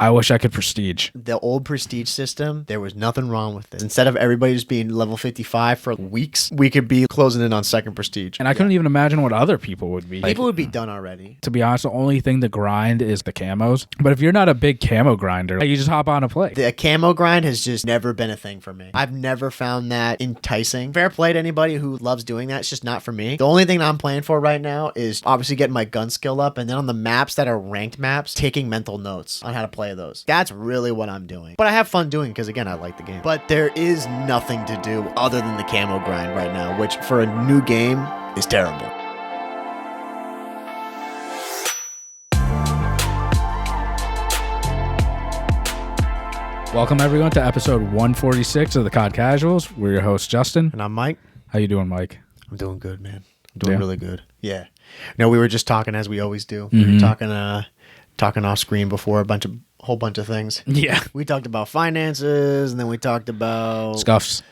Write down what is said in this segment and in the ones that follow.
I wish I could prestige. The old prestige system, there was nothing wrong with it. Instead of everybody just being level 55 for weeks, we could be closing in on second prestige. And I couldn't even imagine what other people would be. People would be done already. To be honest, the only thing to grind is the camos. But if you're not a big camo grinder, you just hop on and play. The camo grind has just never been a thing for me. I've never found that enticing. Fair play to anybody who loves doing that. It's just not for me. The only thing I'm playing for right now is obviously getting my gun skill up, and then on the maps that are ranked maps, taking mental notes on how to play those. That's really what I'm doing. But I have fun doing because, again, I like the game. But there is nothing to do other than the camo grind right now, which for a new game is terrible. Welcome, everyone, to episode 146 of the COD Casuals. We're your host, Justin. And I'm Mike. How you doing, Mike? I'm doing good, man. I'm doing really good. Yeah. No, we were just talking as we always do. We were talking off screen before a whole bunch of things. Yeah. We talked about finances, and then we talked about Scuffs.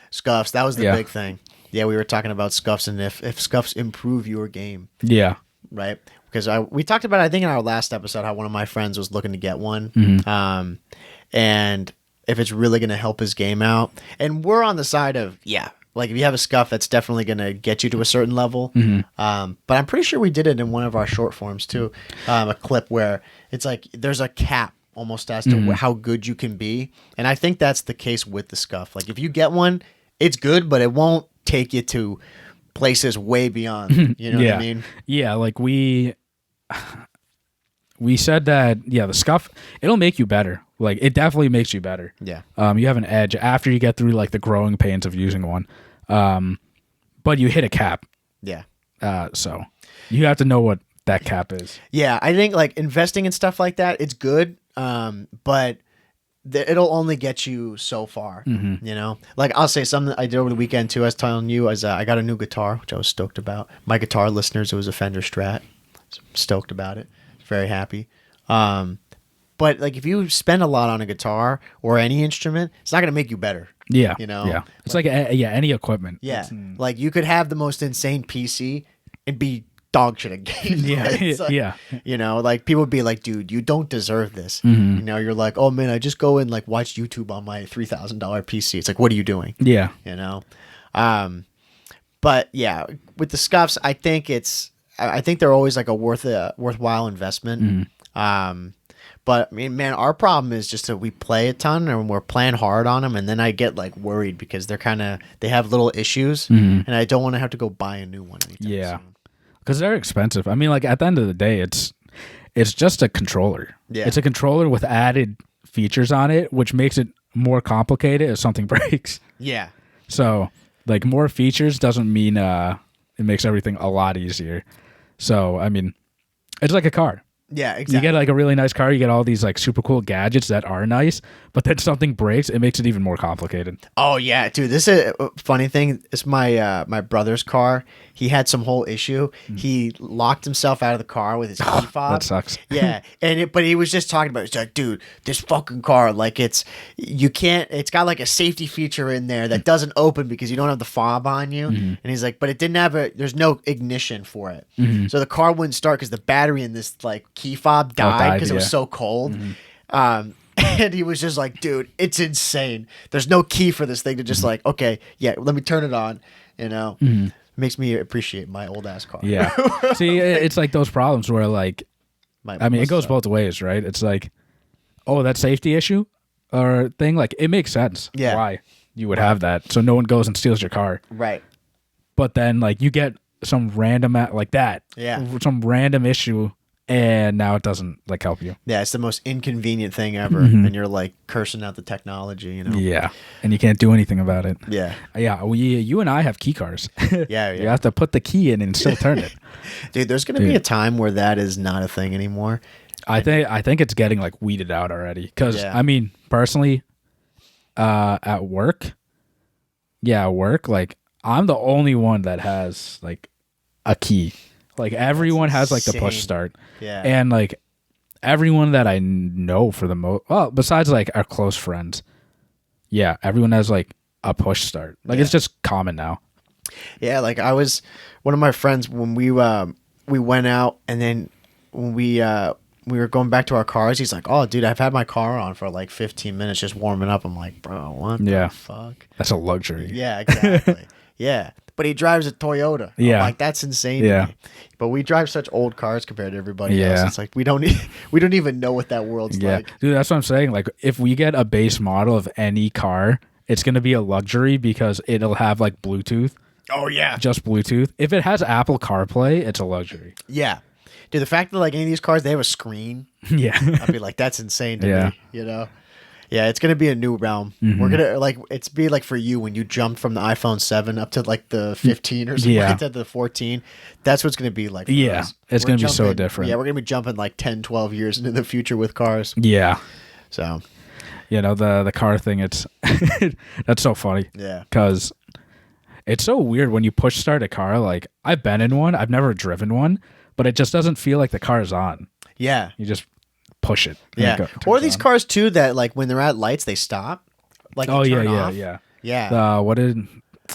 That was the big thing. Yeah, we were talking about scuffs and if scuffs improve your game. Yeah. Right? Because we talked about, I think in our last episode, how one of my friends was looking to get one. And if it's really going to help his game out. And we're on the side of, like if you have a scuff, that's definitely going to get you to a certain level. But I'm pretty sure we did it in one of our short forms too. A clip where it's like there's a cap almost as to how good you can be. And I think that's the case with the scuff. Like if you get one, it's good, but it won't take you to places way beyond. You know what I mean? Yeah, like we said that, the scuff, it'll make you better. Like, it definitely makes you better. Yeah. You have an edge after you get through, like, the growing pains of using one. But you hit a cap. Yeah. So you have to know what that cap is. Yeah, I think, like, investing in stuff like that, it's good, but it'll only get you so far, you know? Like, I'll say something I did over the weekend, too. I was telling you, I got a new guitar, which I was stoked about. My guitar listeners, it was a Fender Strat. So I'm stoked about it. Very happy. But like if you spend a lot on a guitar or any instrument, it's not going to make you better. Yeah. You know? Yeah. It's like any equipment. Yeah. Like you could have the most insane PC and be dog shit at games. Yeah. You know, like people would be like, dude, you don't deserve this. You know, you're like, oh man, I just go and like watch YouTube on my $3,000 PC. It's like, what are you doing? Yeah. You know? But yeah, with the scuffs, I think they're always like a worthwhile investment. But I mean, man, our problem is just that we play a ton and we're playing hard on them, and then I get like worried because they have little issues, and I don't want to have to go buy a new one. Yeah, because they're expensive. I mean, like at the end of the day, it's just a controller. Yeah, it's a controller with added features on it, which makes it more complicated if something breaks. Yeah. So like more features doesn't mean it makes everything a lot easier. So I mean, it's like a car. Yeah, exactly. You get like a really nice car, you get all these like super cool gadgets that are nice, but then something breaks, it makes it even more complicated. Oh yeah, dude, this is a funny thing. It's my my brother's car. He had some whole issue. He locked himself out of the car with his key fob. That sucks. Yeah, but he was just talking about it. He's like, dude, this fucking car, like it's got like a safety feature in there that doesn't open because you don't have the fob on you. And he's like, but it didn't have there's no ignition for it. So the car wouldn't start because the battery in this like key fob died because it was so cold. And he was just like, dude, it's insane. There's no key for this thing to just like, okay, yeah, let me turn it on, you know? Makes me appreciate my old ass car. Yeah. See, it's like those problems where like, it goes both ways, right? It's like, oh, that safety issue or thing, like it makes sense why you would have that. So no one goes and steals your car. Right. But then like you get some random like that. Yeah. Some random issue. And now it doesn't like help you. Yeah, it's the most inconvenient thing ever, and you're like cursing out the technology, you know. Yeah, and you can't do anything about it. Yeah, yeah. You and I have key cars. Yeah. You have to put the key in and still turn it. Dude, there's gonna be a time where that is not a thing anymore. I think it's getting like weeded out already. Because I mean, personally, at work, like I'm the only one that has like a key. Like everyone has like the push start. Yeah. And like everyone that I know for the most, well, besides like our close friends, everyone has like a push start. Like it's just common now. Yeah, like I was one of my friends when we went out, and then when we were going back to our cars. He's like, "Oh, dude, I've had my car on for like 15 minutes just warming up." I'm like, "Bro, what the fuck?" That's a luxury. Yeah, exactly. Yeah. But he drives a Toyota. Yeah. I'm like, that's insane to me. But we drive such old cars compared to everybody else. It's like we don't even know what that world's like. Dude, that's what I'm saying. Like, if we get a base model of any car, it's going to be a luxury because it'll have like Bluetooth. Oh, yeah. Just Bluetooth. If it has Apple CarPlay, it's a luxury. Yeah. Dude, the fact that like any of these cars, they have a screen. Yeah. I'd be like, that's insane to me, you know? Yeah, it's gonna be a new realm. We're gonna it's be like for you when you jumped from the iPhone 7 up to like the 15 or something like that, the 14. That's what's gonna be like. For us. It's gonna be so different. Yeah, we're gonna be jumping like 10, 12 years into the future with cars. Yeah. So, you know, the car thing. It's that's so funny. Yeah, because it's so weird when you push start a car. Like I've been in one, I've never driven one, but it just doesn't feel like the car's on. Yeah, you just push it. Yeah. Or these cars too that like when they're at lights they stop. Like yeah.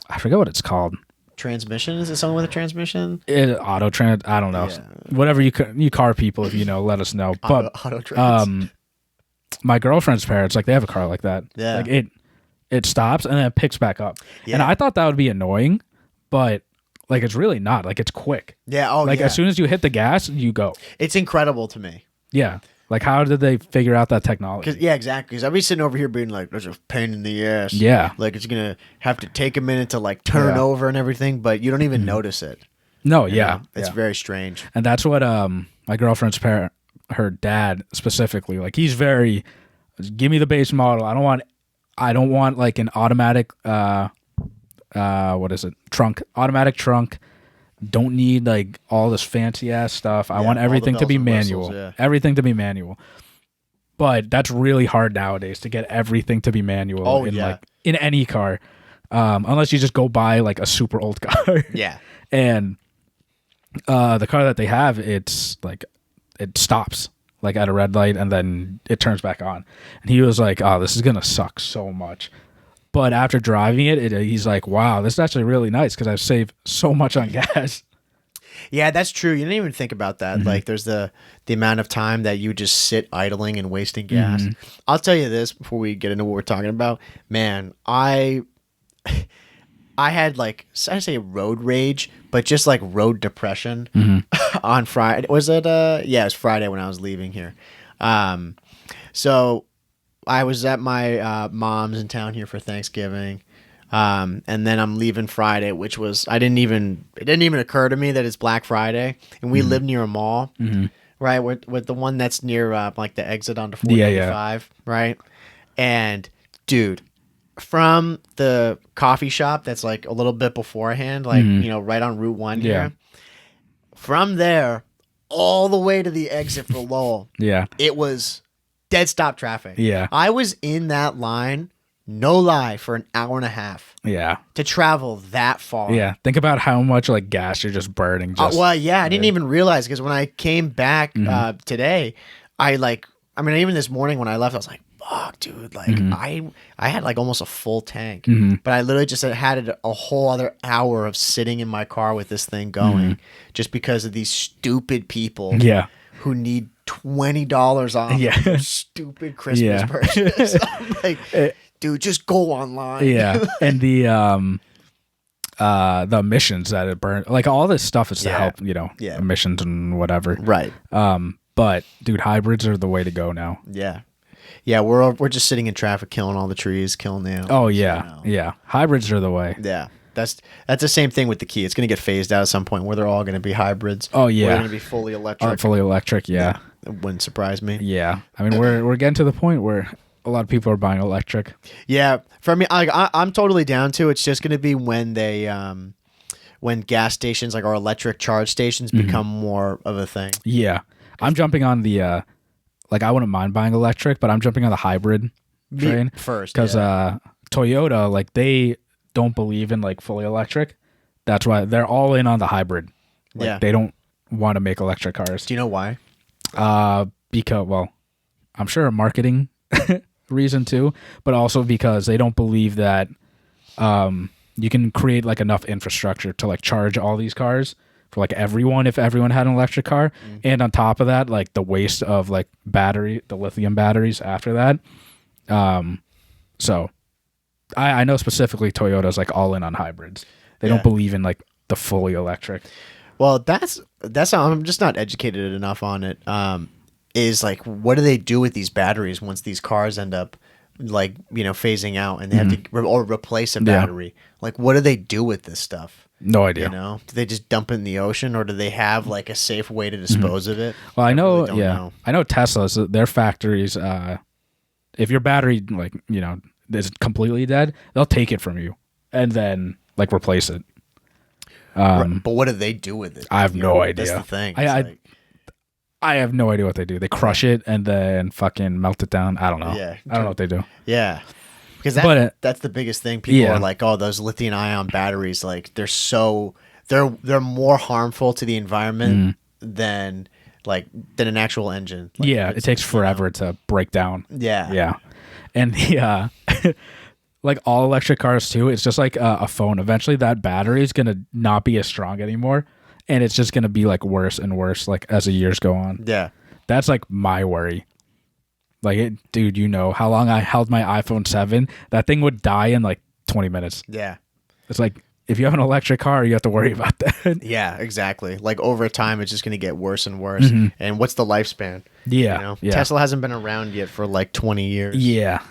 I forget what it's called. Transmission? Is it something with a transmission? Auto trans. I don't know. Yeah. Whatever you car people, if you know, let us know. But auto trans. My girlfriend's parents, like they have a car like that. Yeah. Like it stops and then it picks back up. Yeah. And I thought that would be annoying, but like it's really not. Like it's quick. Yeah. Oh, like as soon as you hit the gas, you go. It's incredible to me. Yeah. Like, how did they figure out that technology? Yeah, exactly. Because I'd be sitting over here being like, there's a pain in the ass. Yeah. Like, it's going to have to take a minute to, like, turn over and everything, but you don't even notice it. No, It's very strange. And that's what my girlfriend's her dad specifically, like, he's very, give me the base model. I don't want like, an automatic, trunk. Automatic trunk. Don't need like all this fancy ass stuff. I want everything to be manual. Whistles, everything to be manual. But that's really hard nowadays to get everything to be manual like in any car. Unless you just go buy like a super old car. Yeah. And the car that they have, it's like it stops like at a red light and then it turns back on. And he was like, "Oh, this is gonna suck so much." But after driving it, he's like, "Wow, this is actually really nice because I've saved so much on gas." Yeah, that's true. You didn't even think about that. Like, there's the amount of time that you just sit idling and wasting gas. I'll tell you this before we get into what we're talking about. Man, I had like, I say road rage, but just like road depression on Friday. Was it? Yeah, it was Friday when I was leaving here. So I was at my mom's in town here for Thanksgiving, and then I'm leaving Friday, which was it didn't even occur to me that it's Black Friday, and we live near a mall, right? With the one that's near like the exit onto 495, right? And dude, from the coffee shop that's like a little bit beforehand, like right on Route 1 here, from there all the way to the exit for Lowell, it was dead stop traffic. Yeah. I was in that line, no lie, for an hour and a half. Yeah. To travel that far. Yeah. Think about how much like gas you're just burning. I didn't even realize because when I came back today, even this morning when I left, I was like, fuck, dude. Like I had like almost a full tank, but I literally just had a whole other hour of sitting in my car with this thing going just because of these stupid people who need $20 off their stupid Christmas purchase. I'm like, dude, just go online. Yeah. And the emissions that it burns, like all this stuff is to help, emissions and whatever. Right. But dude, hybrids are the way to go now. Yeah. Yeah, we're just sitting in traffic, killing all the trees, killing the. Oh yeah, yeah. Hybrids are the way. Yeah, that's the same thing with the Key. It's going to get phased out at some point where they're all going to be hybrids. Oh yeah, they're going to be fully electric. Fully electric, yeah. It wouldn't surprise me. Yeah, I mean we're getting to the point where a lot of people are buying electric. Yeah, for me, I'm totally down to. It's just going to be when they when gas stations like our electric charge stations become more of a thing. Yeah, I'm jumping on the. Like, I wouldn't mind buying electric, but I'm jumping on the hybrid train first. Because Toyota, like, they don't believe in, like, fully electric. That's why they're all in on the hybrid. Like, they don't want to make electric cars. Do you know why? Because, well, I'm sure a marketing reason, too. But also because they don't believe that you can create, like, enough infrastructure to, like, charge all these cars for like everyone if everyone had an electric car. And on top of that, like the waste of like the lithium batteries after that. So I know specifically Toyota's like all in on hybrids. They don't believe in like the fully electric. Well, that's how I'm just not educated enough on it. Is like, what do they do with these batteries once these cars end up like, phasing out and they have to replace a battery? Like, what do they do with this stuff? No idea. Do they just dump it in the ocean, or do they have like a safe way to dispose of it? Well, I know, I know Tesla's, their factories, if your battery like, is completely dead, they'll take it from you and then like replace it. But what do they do with it? I have no idea. That's the thing. I have no idea what they do. They crush it and then fucking melt it down. I don't know. Yeah. I don't know what they do. Yeah. Because that's the biggest thing. People are like, oh, those lithium ion batteries, like they're more harmful to the environment than an actual engine. Like, it takes forever to break down. Yeah. Yeah. And the like all electric cars too, it's just like a phone. Eventually that battery is going to not be as strong anymore. And it's just going to be like worse and worse like as the years go on. Yeah. That's like my worry. Like, dude, how long I held my iPhone 7? That thing would die in like 20 minutes. Yeah. It's like, if you have an electric car, you have to worry about that. Yeah, exactly. Like over time, it's just going to get worse and worse. And what's the lifespan? Yeah. Tesla hasn't been around yet for like 20 years. Yeah.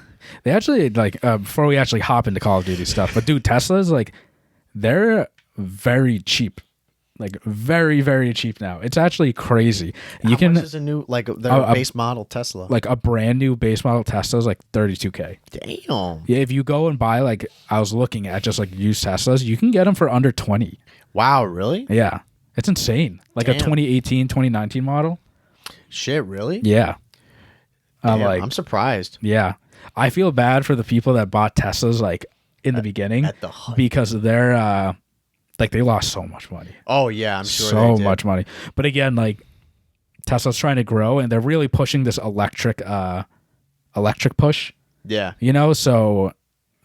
They actually like, before we actually hop into Call of Duty stuff, but dude, Teslas, like, they're very cheap. Like very, very cheap now. It's actually crazy. How much is a new base model Tesla? Like a brand new base model Tesla is like $32,000. Damn. Yeah, if you go and buy like, I was looking at just like used Teslas, you can get them for under 20. Wow, really? Yeah, it's insane. Like a 2018, 2019 model. Shit, really? Yeah. I'm surprised. Yeah, I feel bad for the people that bought Teslas like in the beginning because they're like they lost so much money. Oh yeah, I'm sure so much money. But again, like Tesla's trying to grow and they're really pushing this electric push. Yeah. So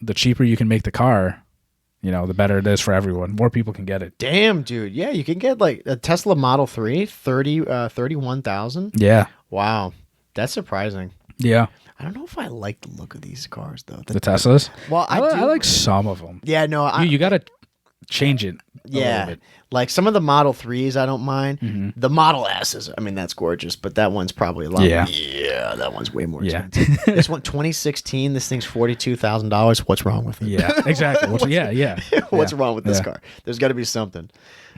the cheaper you can make the car, the better it is for everyone. More people can get it. Damn, dude. Yeah, you can get like a Tesla Model 3, 31,000. Yeah. Wow. That's surprising. Yeah. I don't know if I like the look of these cars though. The Teslas? Well, I like some of them. Yeah, no, you got to change it. Yeah, like some of the Model 3s I don't mind. The Model S's, I mean, that's gorgeous, but that one's probably a lot. Yeah, that one's way more expensive. This one, 2016, this thing's $42,000. What's wrong with it? Yeah, exactly. What's wrong with this car? There's got to be something.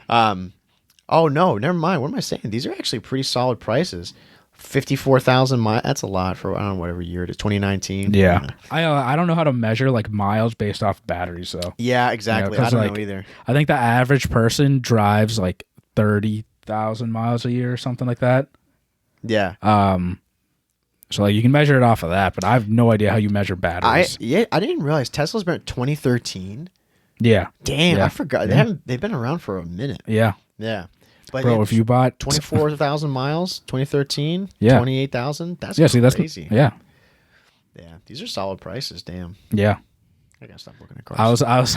Oh no, never mind. What am I saying? These are actually pretty solid prices. 54,000 miles. That's a lot for, I don't know, whatever year it is, 2019. Yeah. I don't know how to measure like miles based off batteries though. Yeah, exactly. I don't know either. I think the average person drives like 30,000 miles a year or something like that. Yeah. So like you can measure it off of that, but I have no idea how you measure batteries. I didn't realize Tesla's been 2013. Yeah. Damn, I forgot. They've been around for a minute. Yeah. Yeah. But bro, if you bought 24,000 miles, 2013, 28,000, that's crazy. Yeah. Yeah, these are solid prices, damn. Yeah. I gotta stop looking at cars. I was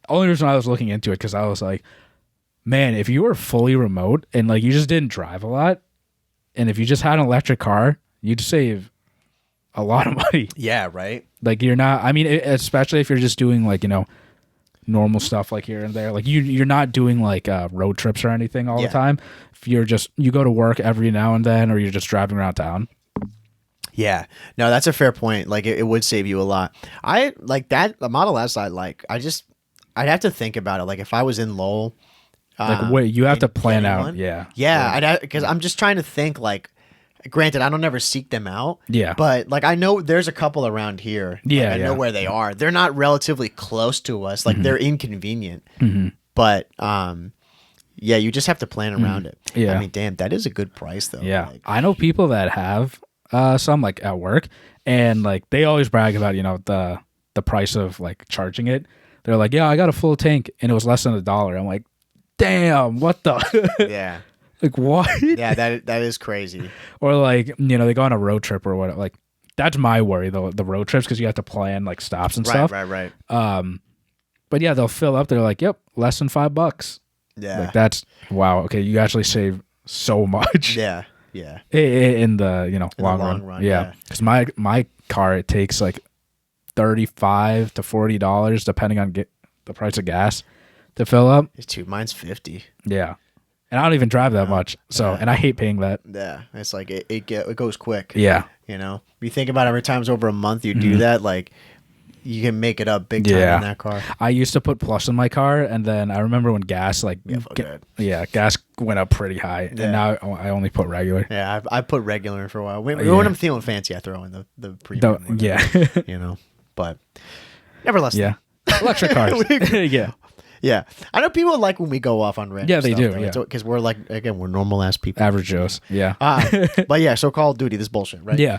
only reason I was looking into it because I was like, man, if you were fully remote and like you just didn't drive a lot, and if you just had an electric car, you'd save a lot of money. Yeah, right. Like you're not. I mean, especially if you're just doing like normal stuff like here and there. Like you're not doing like road trips or anything all the time. If you're just you go to work every now and then, or you're just driving around town. Yeah, no, that's a fair point. Like it would save you a lot. I like that. The Model S I like. I'd have to think about it. Like if I was in Lowell, like wait, you have to plan out. Yeah, because I'm just trying to think like. Granted, I don't ever seek them out. Yeah. But like I know there's a couple around here. Yeah. I know where they are. They're not relatively close to us. Like they're inconvenient. But yeah, you just have to plan around it. Yeah. I mean, damn, that is a good price though. Yeah. Like, I know people that have some like at work, and like they always brag about the price of like charging it. They're like, yeah, I got a full tank and it was less than $1. I'm like, damn, what the? Yeah. Like what? Yeah, that is crazy. Or like they go on a road trip or what? Like that's my worry though. The road trips because you have to plan like stops and stuff. Right. But yeah, they'll fill up. They're like, yep, less than $5. Yeah. Like that's wow. Okay, you actually save so much. Yeah. Yeah. In the long run. Yeah. Because my car, it takes like $35 to $40 depending on the price of gas to fill up. Mine's 50. Yeah. And I don't even drive that much. So, and I hate paying that. Yeah. It's like it goes quick. Yeah. You think about every time's over a month you do that, like you can make it up big time in that car. I used to put plus in my car, and then I remember when gas gas went up pretty high, and now I only put regular. Yeah, I put regular in for a while. When I'm feeling fancy, I throw in the premium. But nevertheless, electric cars. Yeah, I know people like when we go off on random. Yeah, they do. Yeah, because we're we're normal ass people, average Joes. Yeah. But yeah, so Call of Duty, this bullshit, right? Yeah.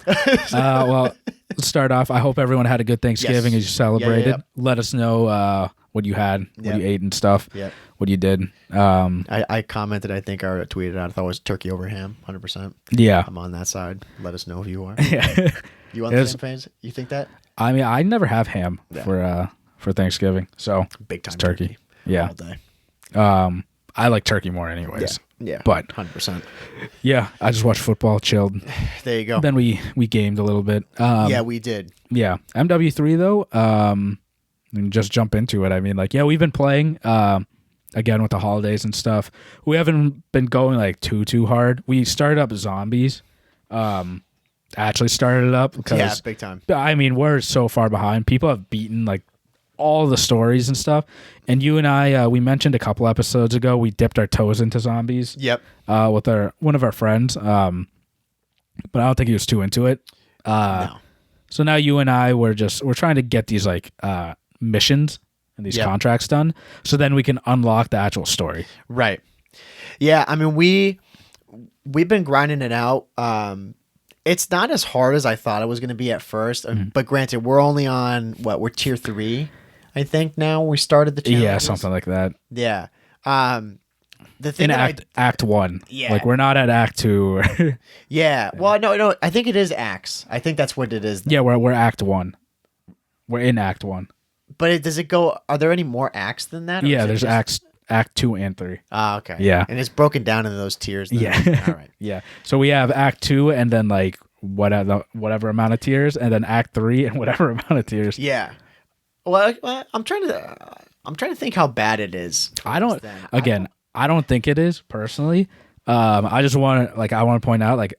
Well, let's start off. I hope everyone had a good Thanksgiving as you celebrated. Yeah. Let us know what you had, what you ate and stuff. Yeah. What you did. I commented. I think I tweeted out. I thought it was turkey over ham, 100%. Yeah. I'm on that side. Let us know if you are. Yeah. You on the same page? You think that? I mean, I never have ham for Thanksgiving, so big time it's turkey. Yeah. All day. I like turkey more anyways. Yeah. But 100%. Yeah, I just watched football, chilled. There you go. Then we gamed a little bit. Yeah, we did. Yeah. MW3 though, and just jump into it. I mean, we've been playing again with the holidays and stuff. We haven't been going like too hard. We started up zombies. Actually started it up because big time. I mean, we're so far behind. People have beaten like all the stories and stuff, and you and I we mentioned a couple episodes ago we dipped our toes into zombies with one of our friends, but I don't think he was too into it. No. So now you and I we're trying to get these like missions and these contracts done, so then we can unlock the actual story. Right. Yeah, I mean we've been grinding it out. It's not as hard as I thought it was going to be at first, but granted, we're only on we're tier 3. I think now we started the challenges. Yeah, something like that. Yeah. The thing in Act 1. Yeah. Like we're not at Act 2. Yeah. Well, no. I think it is acts. I think that's what it is. Yeah, we're Act 1. We're in Act 1. But does it go? Are there any more acts than that? Yeah, there's Act 2 and 3. Oh, okay. Yeah. And it's broken down into those tiers. Then. Yeah. All right. Yeah. So we have Act 2 and then like whatever amount of tiers, and then Act 3 and whatever amount of tiers. Yeah. Well, I'm trying to think how bad it is. I don't think it is personally. I just want to point out like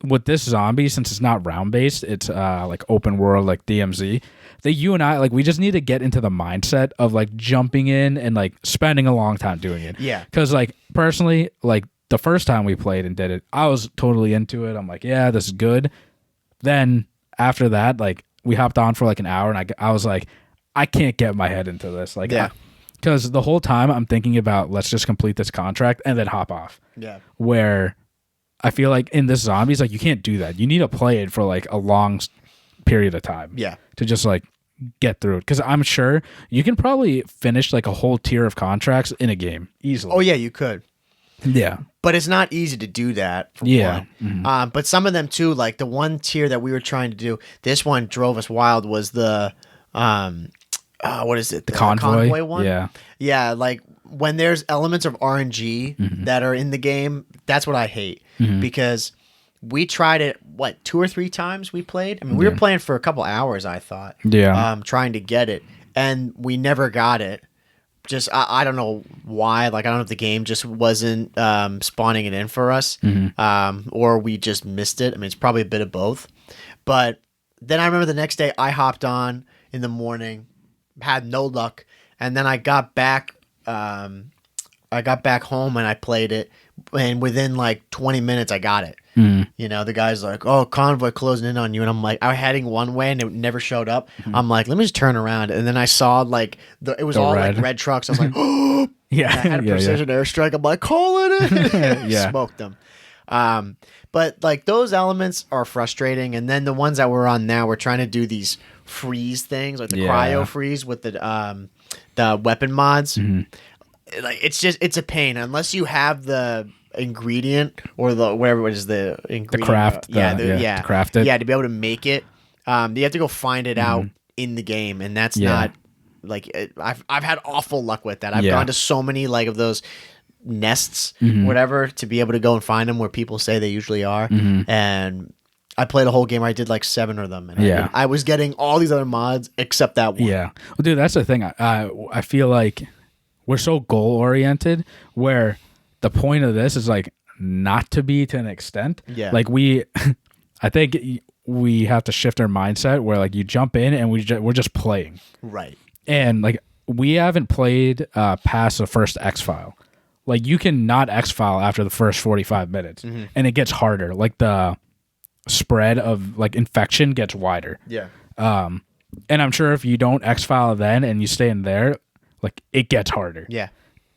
with this zombie, since it's not round based, it's like open world like DMZ. That you and I like we just need to get into the mindset of like jumping in and like spending a long time doing it. Yeah. Because like personally, like the first time we played and did it, I was totally into it. I'm like, yeah, this is good. Then after that, like we hopped on for like an hour, and I was like, I can't get my head into this. Like, because the whole time I'm thinking about let's just complete this contract and then hop off. Yeah. Where I feel like in this zombies, like you can't do that. You need to play it for like a long period of time. Yeah. To just like get through it, because I'm sure you can probably finish like a whole tier of contracts in a game easily. Oh yeah, you could. Yeah. But it's not easy to do that. For one. Mm-hmm. But some of them too, like the one tier that we were trying to do, this one drove us wild, was the what is it? The convoy one? Yeah. Yeah, like when there's elements of RNG that are in the game, that's what I hate. Because we tried it, 2 or 3 times we played? I mean, we were playing for a couple hours, I thought. Yeah. Trying to get it. And we never got it. Just, I don't know why. Like, I don't know if the game just wasn't spawning it in for us. Or we just missed it. I mean, it's probably a bit of both. But then I remember the next day I hopped on in the morning, had no luck. And then I got back home and I played it. And within like 20 minutes, I got it. You know, the guy's like, oh, convoy closing in on you. And I'm like, I was heading one way and it never showed up. I'm like, let me just turn around. And then I saw like, it was all like red trucks. I was like, oh, yeah. I had a precision airstrike. I'm like, call it in. Smoked them. But like those elements are frustrating. And then the ones that we're on now, we're trying to do these freeze things, like the cryo freeze with the weapon mods. Like it's a pain unless you have the ingredient or the whatever it is, the ingredient, the craft, to craft it, to be able to make it. You have to go find it out in the game, and that's not I've had awful luck with that. I've Yeah. gone to so many like of those nests, Mm-hmm. whatever, to be able to go and find them where people say they usually are. Mm-hmm. And I played a whole game where I did like 7 of them, and Yeah. I was getting all these other mods except that one. Yeah. Well, dude, that's the thing. I feel like we're so goal oriented where the point of this is like not to be to an extent. Yeah. Like I think we have to shift our mindset where like you jump in and we're just playing. Right. And like we haven't played past the first X-File. Like you can not X-File after the first 45 minutes and it gets harder. Like the spread of like infection gets wider. Yeah. And I'm sure if you don't X-File then and you stay in there, like it gets harder. Yeah.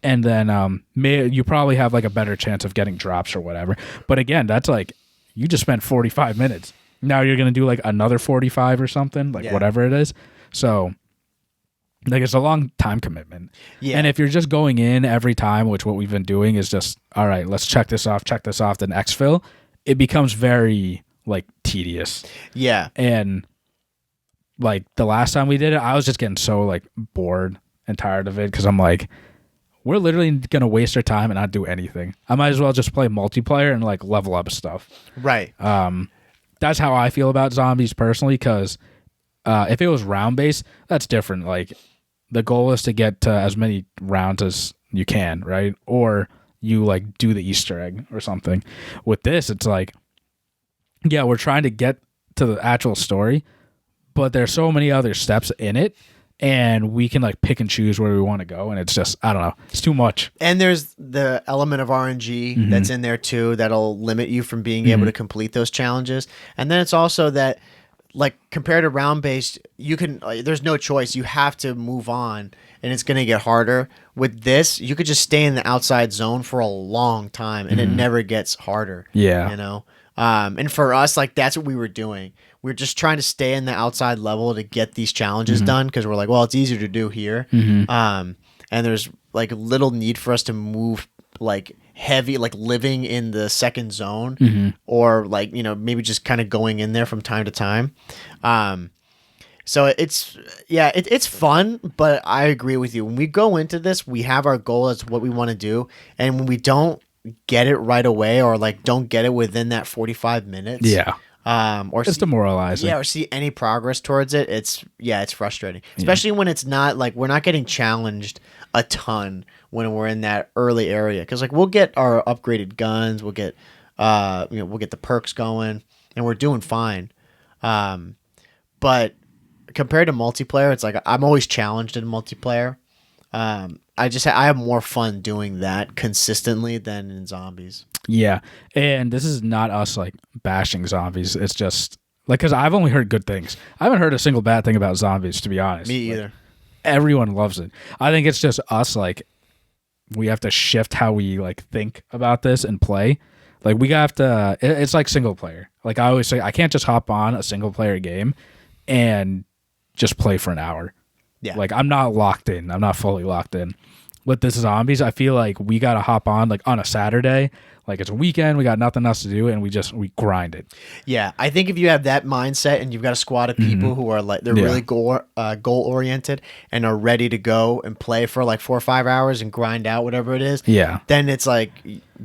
And then you probably have like a better chance of getting drops or whatever. But again, that's like you just spent 45 minutes. Now you're going to do like another 45 or something, like whatever it is. So like it's a long time commitment. Yeah. And if you're just going in every time, which what we've been doing is just, all right, let's check this off, then exfil, it becomes very like tedious. Yeah. And like the last time we did it, I was just getting so like bored and tired of it because I'm like, we're literally going to waste our time and not do anything. I might as well just play multiplayer and like level up stuff. Right. That's how I feel about zombies personally, because if it was round based, that's different. Like the goal is to get to as many rounds as you can, right? Or you like do the Easter egg or something. With this, it's like, yeah, we're trying to get to the actual story, but there's so many other steps in it, and we can like pick and choose where we want to go, and it's just, I don't know, it's too much. And there's the element of RNG that's in there too that'll limit you from being able to complete those challenges. And then it's also that, like, compared to round based, you can there's no choice, you have to move on, and it's going to get harder. With this, you could just stay in the outside zone for a long time, and it never gets harder. Yeah. You know. And for us, like, that's what we were doing. We're just trying to stay in the outside level to get these challenges done, because we're like, well, it's easier to do here. And there's like little need for us to move like heavy, like living in the second zone, or like, you know, maybe just kind of going in there from time to time. So it's fun, but I agree with you. When we go into this, we have our goal as what we want to do, and when we don't get it right away, or like don't get it within that 45 minutes, or it's demoralizing. or see any progress towards it, it's frustrating, especially when it's not like we're not getting challenged a ton when we're in that early area, because like we'll get our upgraded guns, we'll get we'll get the perks going, and we're doing fine. But compared to multiplayer, it's like I'm always challenged in multiplayer. I have more fun doing that consistently than in zombies. Yeah, and this is not us like bashing zombies. It's just like, because I've only heard good things. I haven't heard a single bad thing about zombies, to be honest. Me either. Like, everyone loves it. I think it's just us, like, we have to shift how we like think about this and play. Like we have to. It's like single player. Like I always say, I can't just hop on a single player game and just play for an hour. Yeah. Like I'm not locked in. I'm not fully locked in. With this zombies, I feel like we gotta hop on like on a Saturday. Like it's a weekend, we got nothing else to do, and we grind it. Yeah, I think if you have that mindset and you've got a squad of people who are like, they're really goal oriented and are ready to go and play for like 4 or 5 hours and grind out whatever it is. Yeah. Then it's like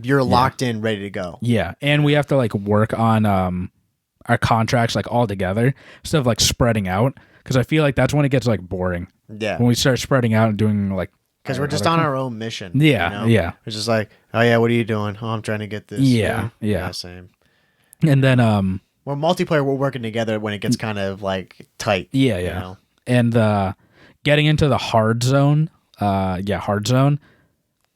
you're locked in, ready to go. Yeah, and we have to like work on our contracts like all together instead of like spreading out, because I feel like that's when it gets like boring. Yeah. When we start spreading out and doing like, because we're just on our own mission. Yeah, you know? yeah. It's just like, oh yeah, what are you doing? Oh, I'm trying to get this. Yeah, you know? yeah. Same. And then we're multiplayer. We're working together when it gets kind of like tight. Yeah, you yeah. know? And getting into the hard zone, hard zone,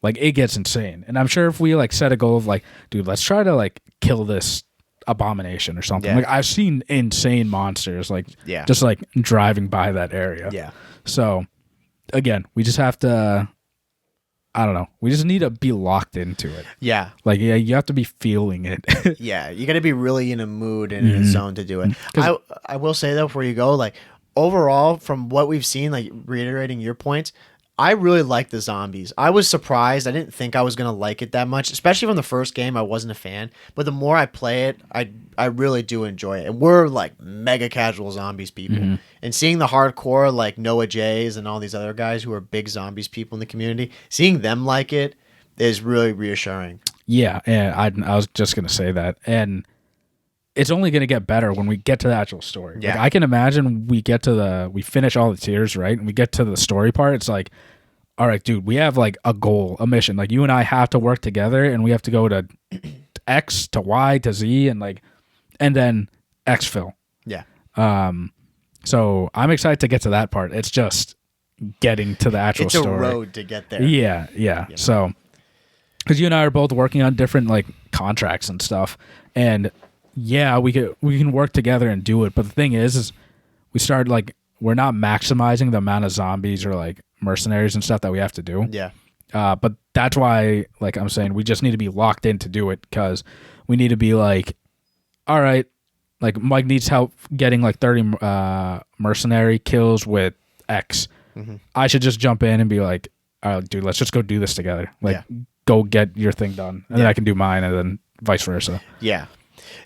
like it gets insane. And I'm sure if we like set a goal of like, dude, let's try to like kill this abomination or something. Yeah. Like I've seen insane monsters like Yeah. just like driving by that area. Yeah. So again, we just have to, I don't know, we just need to be locked into it. Yeah. Like, yeah, you have to be feeling it. Yeah. You got to be really in a mood and in a zone to do it. I will say though, before you go, like overall, from what we've seen, like reiterating your points, I really like the zombies. I was surprised. I didn't think I was gonna like it that much, especially from the first game. I wasn't a fan, but the more I play it, I really do enjoy it. And we're like mega casual zombies people, and seeing the hardcore like Noah Jays and all these other guys who are big zombies people in the community, seeing them like it is really reassuring. Yeah, and I was just gonna say that, and it's only gonna get better when we get to the actual story. Yeah, like, I can imagine we finish all the tiers, right, and we get to the story part. It's like, all right, dude, we have like a goal, a mission. Like, you and I have to work together, and we have to go to X to Y to Z, and then exfil. Yeah. So I'm excited to get to that part. It's just getting to the actual story. It's a road to get there. Yeah. You know? So, because you and I are both working on different like contracts and stuff, and yeah, we can work together and do it. But the thing is we start like, we're not maximizing the amount of zombies or like mercenaries and stuff that we have to do. Yeah. But that's why, like I'm saying, we just need to be locked in to do it, because we need to be like, all right, like Mike needs help getting like 30 mercenary kills with X. I should just jump in and be like, all right, dude, let's just go do this together. Like, go get your thing done, and then I can do mine, and then vice versa. Yeah.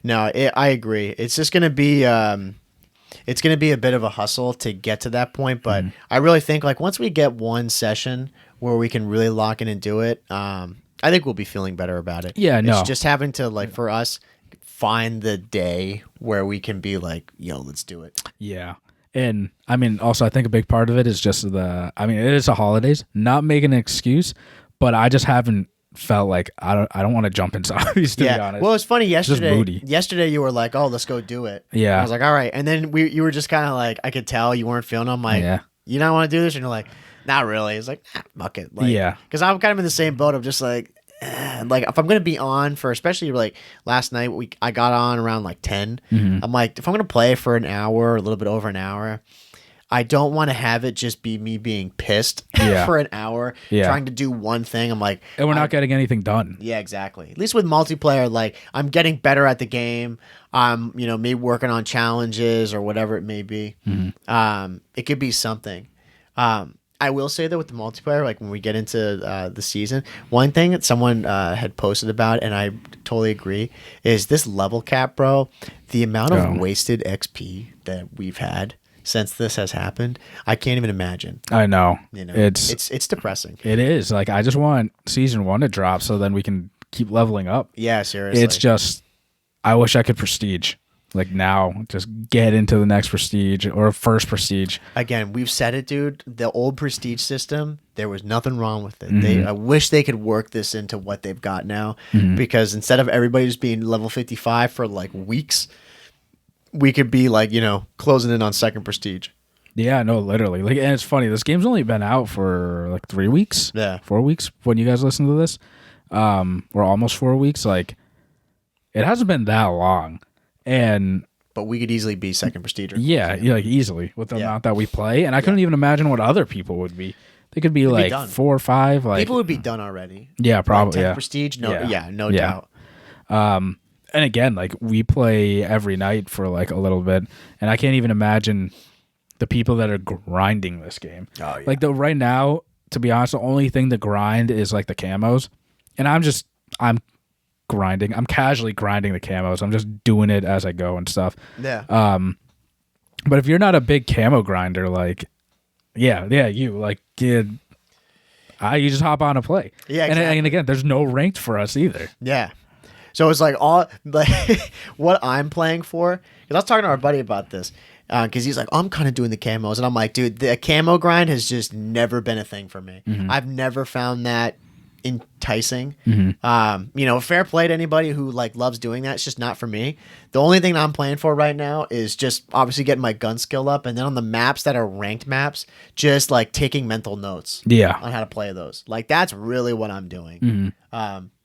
No, I agree. It's just going to be it's going to be a bit of a hustle to get to that point, but I really think like once we get one session where we can really lock in and do it, I think we'll be feeling better about it. Yeah, no. It's just having to like, for us, find the day where we can be like, yo, let's do it. Yeah. And I mean, also, I think a big part of it is just it is the holidays, not making an excuse, but I just haven't felt like I don't want to jump in zombies, to be honest. Well, it's funny, yesterday you were like, oh, let's go do it. Yeah. I was like, all right. And then you were just kind of like, I could tell you weren't feeling it. I'm like, you don't want to do this? And you're like, not really. It's like, fuck it. Like, yeah. Because I'm kind of in the same boat of just like if I'm going to be on for, especially like last night, I got on around like 10. I'm like, if I'm going to play for an hour, or a little bit over an hour, I don't want to have it just be me being pissed for an hour trying to do one thing. I'm like, and we're not getting anything done. Yeah, exactly. At least with multiplayer, like I'm getting better at the game. Me working on challenges or whatever it may be. It could be something. I will say that with the multiplayer, like when we get into the season, one thing that someone had posted about, and I totally agree, is this level cap, bro. The amount of wasted XP that we've had since this has happened, I can't even imagine. I know. It's depressing. It is. Like, I just want season 1 to drop so then we can keep leveling up. Yeah, seriously. It's just, I wish I could prestige. Like, now, just get into the next prestige or first prestige. Again, we've said it, dude. The old prestige system, there was nothing wrong with it. I wish they could work this into what they've got now, because instead of everybody just being level 55 for like weeks, we could be like, closing in on second prestige. Yeah, no, literally. Like, and it's funny, this game's only been out for like 3 weeks. Yeah. 4 weeks when you guys listen to this. Or almost 4 weeks. Like, it hasn't been that long. But we could easily be second prestige. Yeah, like easily with the amount that we play. And I couldn't even imagine what other people would be. They could be like 4 or 5. Like, people would be done already. Yeah, probably. Like prestige, no doubt. And again, like, we play every night for like a little bit, and I can't even imagine the people that are grinding this game. Oh, yeah. Like, right now, to be honest, the only thing to grind is like the camos, and I'm grinding. I'm casually grinding the camos. I'm just doing it as I go and stuff. Yeah. But if you're not a big camo grinder, like, you just hop on and play. Yeah, exactly. And again, there's no ranked for us either. Yeah. So it's like all like what I'm playing for. Because I was talking to our buddy about this. Because he's like, I'm kind of doing the camos. And I'm like, dude, the camo grind has just never been a thing for me. I've never found that enticing. Fair play to anybody who like loves doing that. It's just not for me. The only thing I'm playing for right now is just obviously getting my gun skill up, and then on the maps that are ranked maps, just like taking mental notes on how to play those. Like, that's really what I'm doing.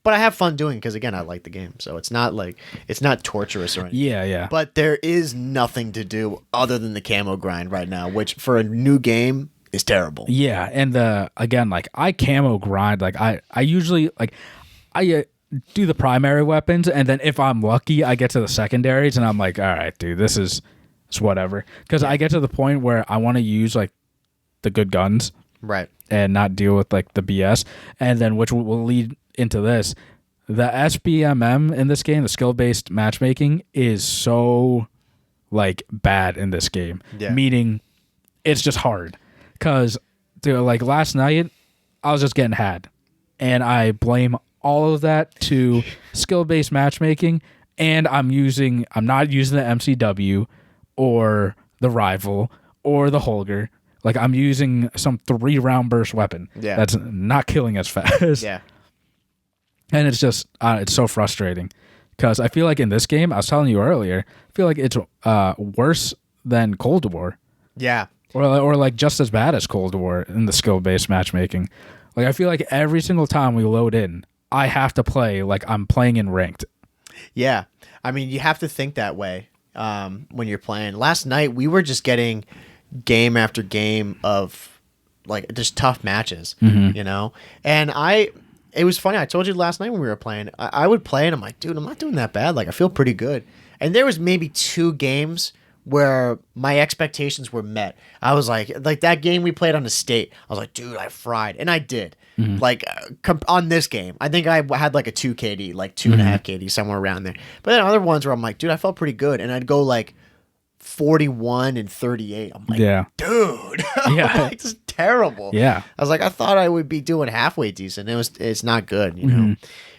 But I have fun doing it because, again, I like the game. So it's not torturous or anything. Yeah. But there is nothing to do other than the camo grind right now, which for a new game is terrible. Yeah, and again, like, I camo grind. Like, I usually, like, I do the primary weapons, and then if I'm lucky, I get to the secondaries, and I'm like, all right, dude, it's whatever. Because I get to the point where I want to use like the good guns, right, and not deal with like the BS, and then which will lead into this. The SBMM in this game, the skill-based matchmaking, is so like bad in this game. Yeah. Meaning, it's just hard. Cause like last night, I was just getting had, and I blame all of that to skill-based matchmaking. And I'm not using the MCW or the Rival or the Holger. Like I'm using some 3-round burst weapon. Yeah. That's not killing as fast. Yeah. And it's just, it's so frustrating because I feel like in this game, I was telling you earlier, I feel like it's worse than Cold War. Yeah. Or like just as bad as Cold War in the skill-based matchmaking. Like I feel like every single time we load in, I have to play like I'm playing in ranked. Yeah. I mean, you have to think that way when you're playing. Last night, we were just getting game after game of like just tough matches, you know? And it was funny. I told you last night when we were playing, I would play and I'm like, dude, I'm not doing that bad. Like, I feel pretty good. And there was maybe 2 games where my expectations were met. I was like that game we played on the state. I was like, dude, I fried. And I did. Like, on this game, I think I had like a 2 KD, like 2.5 KD, somewhere around there. But then other ones where I'm like, dude, I felt pretty good. And I'd go like 41 and 38. I'm like, dude, Yeah. like, this is terrible. Yeah. I was like, I thought I would be doing halfway decent. It's not good, you know.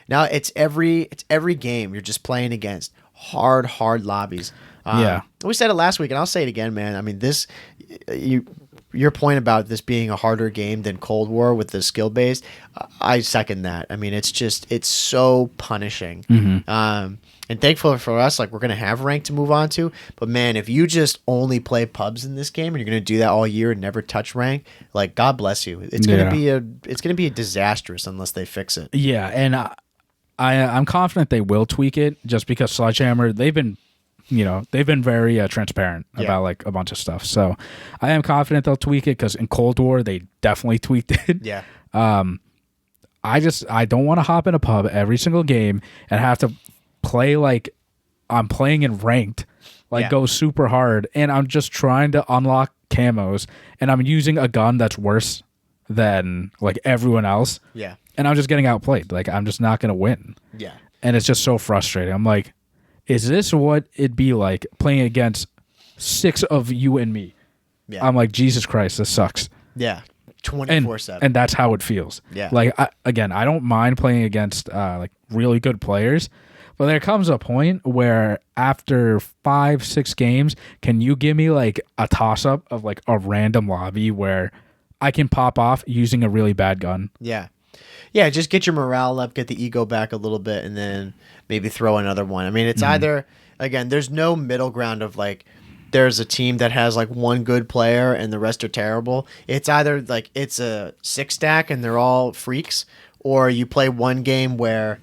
Now it's every game you're just playing against hard lobbies. We said it last week, and I'll say it again, man. I mean, your point about this being a harder game than Cold War with the skill based, I second that. I mean, it's so punishing. And thankful for us, like we're gonna have rank to move on to. But man, if you just only play pubs in this game and you're gonna do that all year and never touch rank, like God bless you. It's gonna be a disastrous unless they fix it. Yeah, and I'm confident they will tweak it just because Sledgehammer, they've been very transparent about like a bunch of stuff. So I am confident they'll tweak it because in Cold War they definitely tweaked it. Yeah. I don't want to hop in a pub every single game and have to play like I'm playing in ranked, like go super hard, and I'm just trying to unlock camos, and I'm using a gun that's worse than like everyone else. Yeah. And I'm just getting outplayed. Like I'm just not gonna win. Yeah. And it's just so frustrating. I'm like, is this what it'd be like playing against 6 of you and me? Yeah. I'm like, Jesus Christ, this sucks. Yeah. 24/7. And that's how it feels. Yeah. Like I don't mind playing against like really good players, but there comes a point where after 5-6 games, can you give me like a toss up of like a random lobby where I can pop off using a really bad gun? Yeah. Yeah, just get your morale up, get the ego back a little bit, and then maybe throw another one. I mean, it's either, again, there's no middle ground of like, there's a team that has like one good player and the rest are terrible. It's either like it's a 6-stack and they're all freaks, or you play one game where,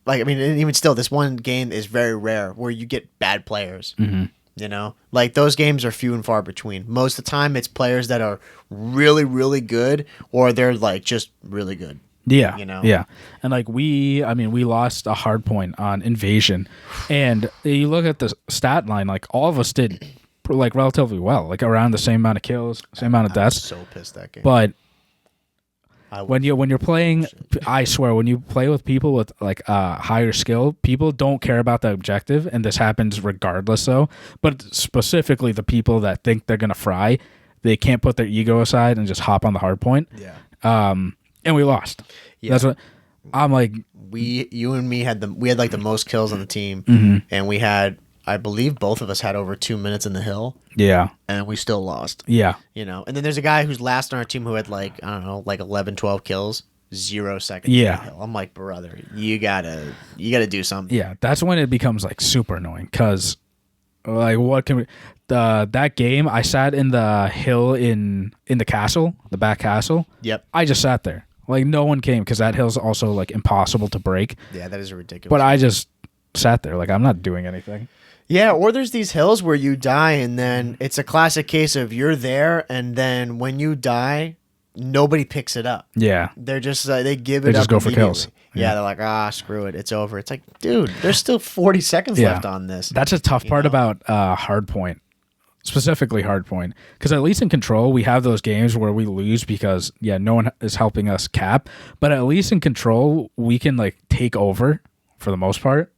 like, I mean, even still, this one game is very rare where you get bad players. You know, like those games are few and far between. Most of the time, it's players that are really, really good, or they're like just really good. Yeah, you know? Yeah. And like we lost a hard point on Invasion, and you look at the stat line, like all of us did like relatively well, like around the same amount of kills, same amount of deaths. So pissed that game. But when you're playing, I swear, when you play with people with like higher skill, people don't care about the objective, and this happens regardless. But specifically the people that think they're gonna fry, they can't put their ego aside and just hop on the hard point. Yeah. And we lost. Yeah. That's what I'm like. You and me had like the most kills on the team, and we had, I believe, both of us had over 2 minutes in the hill. Yeah, and we still lost. Yeah, you know. And then there's a guy who's last on our team who had like, I don't know, like 11, 12 kills, 0 seconds. Yeah, in the hill. I'm like, brother, you gotta do something. Yeah, that's when it becomes like super annoying because, like, what can we? That game, I sat in the hill in the castle, the back castle. Yep, I just sat there. Like, no one came because that hill's also, like, impossible to break. Yeah, that is ridiculous. But I just sat there. Like, I'm not doing anything. Yeah, or there's these hills where you die, and then it's a classic case of you're there, and then when you die, nobody picks it up. Yeah. They're just, they give it up. They just go for kills. Yeah, they're like, screw it. It's over. It's like, dude, there's still 40 seconds left on this. That's a tough part about Hardpoint. specifically Hardpoint, because at least in Control we have those games where we lose because no one is helping us cap, but at least in Control we can like take over for the most part.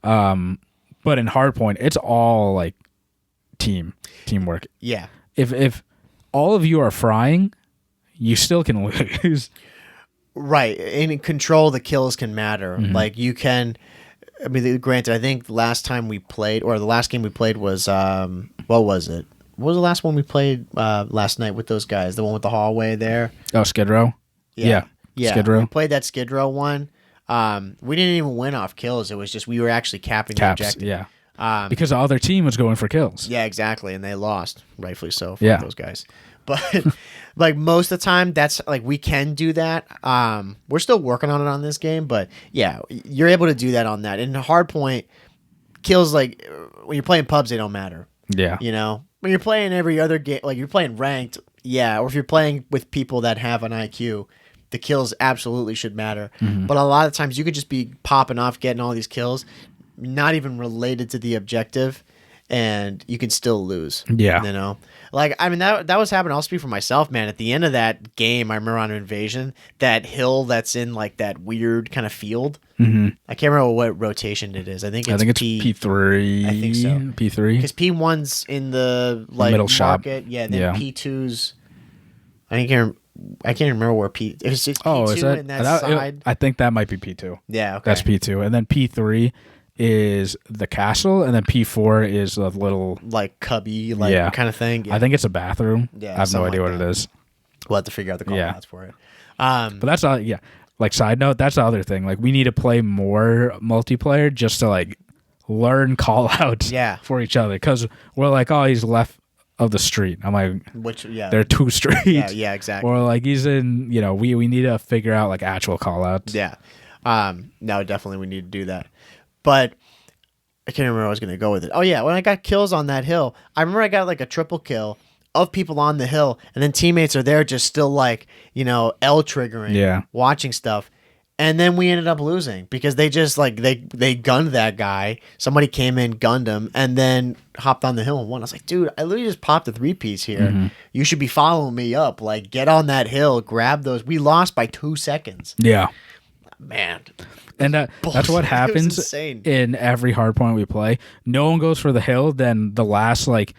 But in Hardpoint it's all like teamwork. Yeah. If all of you are frying, you still can lose. Right. In Control the kills can matter. Like you can, I mean, granted, I think the last time we played, or the last game we played was, what was it? What was the last one we played last night with those guys? The one with the hallway there? Oh, Skid Row? Yeah. Skid Row. We played that Skid Row one. We didn't even win off kills. It was just we were actually capping the objective. Yeah. Because the other team was going for kills. Yeah, exactly. And they lost. Rightfully so for those guys. But like most of the time, that's like we can do that. We're still working on it on this game, but yeah, you're able to do that on that. In Hardpoint, kills like when you're playing pubs, they don't matter. Yeah, you know, when you're playing every other game, like you're playing ranked, or if you're playing with people that have an IQ, the kills absolutely should matter. But a lot of times, you could just be popping off, getting all these kills, not even related to the objective, and you can still lose. Yeah. You know? Like, I mean, that was happening. I'll speak for myself, man. At the end of that game, I remember on Invasion, that hill that's in, like, that weird kind of field. I can't remember what rotation it is. I think it's P3. I think so. P3. Because P1's in the, like, middle market. shop. Yeah, then P2's... I can't remember where P... It's just P2 is that, in that side. I think that might be P2. Yeah, okay. That's P2. And then P3... is the castle, and then P4 is the little like cubby kind of thing. I think it's a bathroom. I have no idea what it is. We'll have to figure out the call outs for it. But that's all. Like side note, that's the other thing. Like we need to play more multiplayer just to like learn call outs for each other, because we're like, oh, he's left of the street. I'm like, there are two streets. Yeah, exactly. Or like he's in. We need to figure out like actual call outs. Yeah. No, definitely we need to do that. But I can't remember where I was going to go with it. Oh, yeah. When I got kills on that hill, I remember I got like a triple kill of people on the hill, and then teammates are there just still like, L triggering, watching stuff. And then we ended up losing because they just like, they gunned that guy. Somebody came in, gunned him, and then hopped on the hill and won. I was like, dude, I literally just popped a 3-piece here. You should be following me up. Like, get on that hill, grab those. We lost by 2 seconds. Yeah. Man. And that's what happens in every Hardpoint we play. No one goes for the hill. Then the last like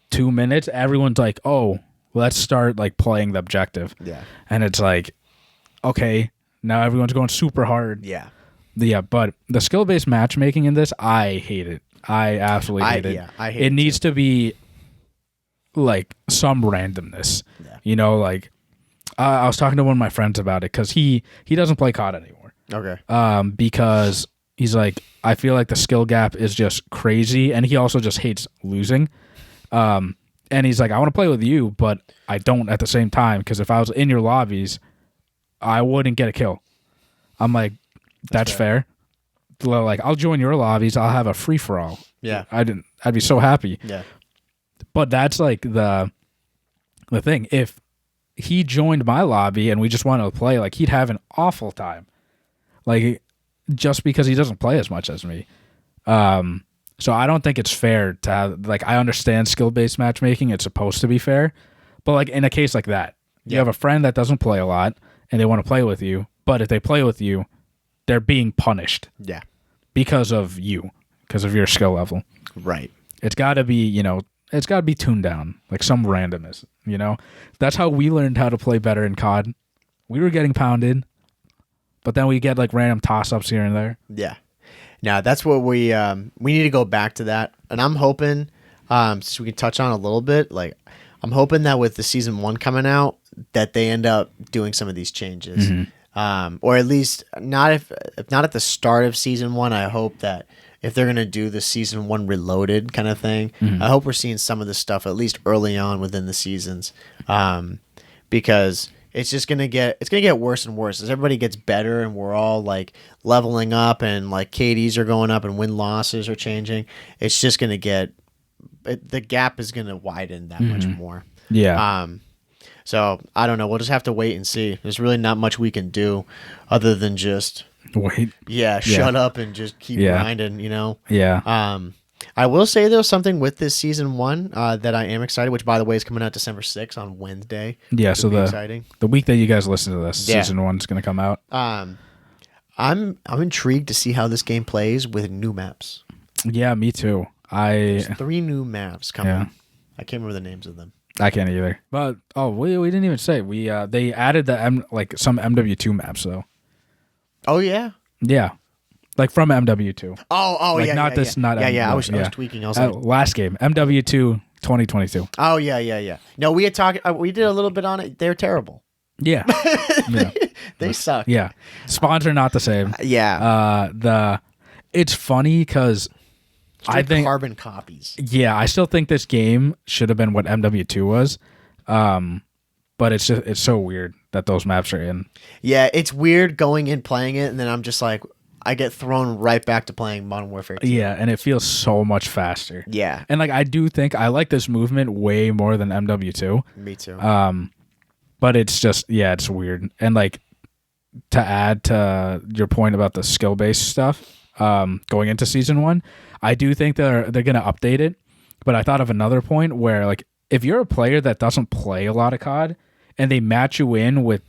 2 minutes, everyone's like, "Oh, let's start like playing the objective." Yeah, and it's like, okay, now everyone's going super hard. Yeah. But the skill-based matchmaking in this, I hate it. I absolutely hate it. Yeah, I hate it. It needs to be like some randomness. Yeah. Like I was talking to one of my friends about it because he doesn't play COD anymore. Okay. Because he's like, I feel like the skill gap is just crazy, and he also just hates losing. And he's like, I want to play with you, but I don't at the same time, because if I was in your lobbies, I wouldn't get a kill. I'm like, that's fair. Like, I'll join your lobbies. I'll have a free for all. Yeah. I'd be so happy. Yeah. But that's like the thing. If he joined my lobby and we just wanted to play, like, he'd have an awful time. Like, just because he doesn't play as much as me. So I don't think it's fair to have, like, I understand skill-based matchmaking. It's supposed to be fair. But, like, in a case like that, you have a friend that doesn't play a lot and they want to play with you. But if they play with you, they're being punished. Yeah. Because of you. Because of your skill level. Right. It's got to be, it's got to be tuned down. Like some randomness, That's how we learned how to play better in COD. We were getting pounded. But then we get like random toss-ups here and there. Yeah. Now that's what we need to go back to that. And I'm hoping, since we can touch on a little bit, like I'm hoping that with the season 1 coming out, that they end up doing some of these changes. Or at least not if not at the start of season 1, I hope that if they're gonna do the season 1 reloaded kind of thing, I hope we're seeing some of this stuff at least early on within the seasons. Because it's just gonna get worse and worse as everybody gets better and we're all like leveling up and like KDs are going up and win losses are changing. It's just gonna the gap is gonna widen that much more. Yeah. So I don't know. We'll just have to wait and see. There's really not much we can do other than just wait. Yeah, shut up and just keep grinding. Yeah. I will say there's something with this season 1 that I am excited, which by the way is coming out December 6th on Wednesday. Yeah, so the week that you guys listen to this, season 1 is going to come out. I'm intrigued to see how this game plays with new maps. Yeah, me too. There's 3 new maps coming. Yeah. I can't remember the names of them. I can't either. But we didn't even say they added some MW2 maps though. Oh yeah. Yeah. Like from MW2. Oh like yeah. Not this. Yeah. Not I was tweaking. I was like, last game MW2 2022. Oh yeah. No, we had talked. We did a little bit on it. They're terrible. Yeah. They suck. Yeah. Spawns are not the same. Yeah. It's funny because I think carbon copies. Yeah, I still think this game should have been what MW2 was. But it's so weird that those maps are in. Yeah, it's weird going in playing it, and then I'm just like, I get thrown right back to playing Modern Warfare 2. Yeah, and it feels so much faster. Yeah. And like I do think I like this movement way more than MW2. Me too. But it's just it's weird. And like to add to your point about the skill-based stuff, going into season 1, I do think they're gonna update it. But I thought of another point where like if you're a player that doesn't play a lot of COD and they match you in with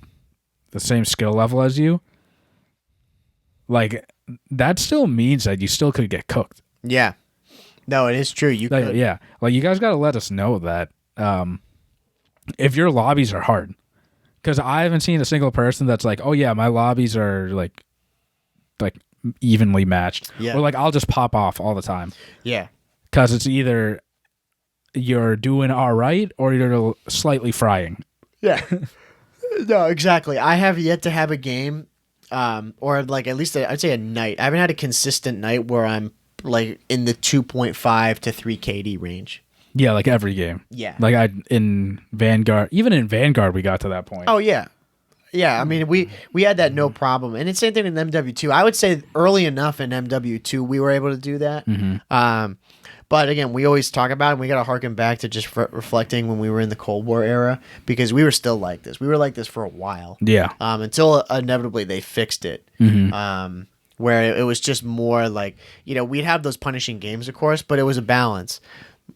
the same skill level as you, like that still means that you still could get cooked. Yeah. No, it is true. You could. Yeah. Like you guys got to let us know that if your lobbies are hard, because I haven't seen a single person that's like, oh yeah, my lobbies are like evenly matched. Yeah. Or like I'll just pop off all the time. Yeah. Because it's either you're doing all right or you're slightly frying. Yeah. No, exactly. I have yet to have a game, or like at least I'd say a night. I haven't had a consistent night where I'm like in the 2.5 to 3 KD range. Yeah, like every game. Yeah. Like in Vanguard, even in Vanguard, we got to that point. Oh yeah. Yeah, I mean we had that no problem, and it's the same thing in MW2. I would say early enough in MW2 we were able to do that. Mm-hmm. But again, we always talk about it, and we got to harken back to just reflecting when we were in the Cold War era, because we were still like this. We were like this for a while. Yeah. Until inevitably they fixed it. Mm-hmm. Where it was just more like, we'd have those punishing games, of course, but it was a balance.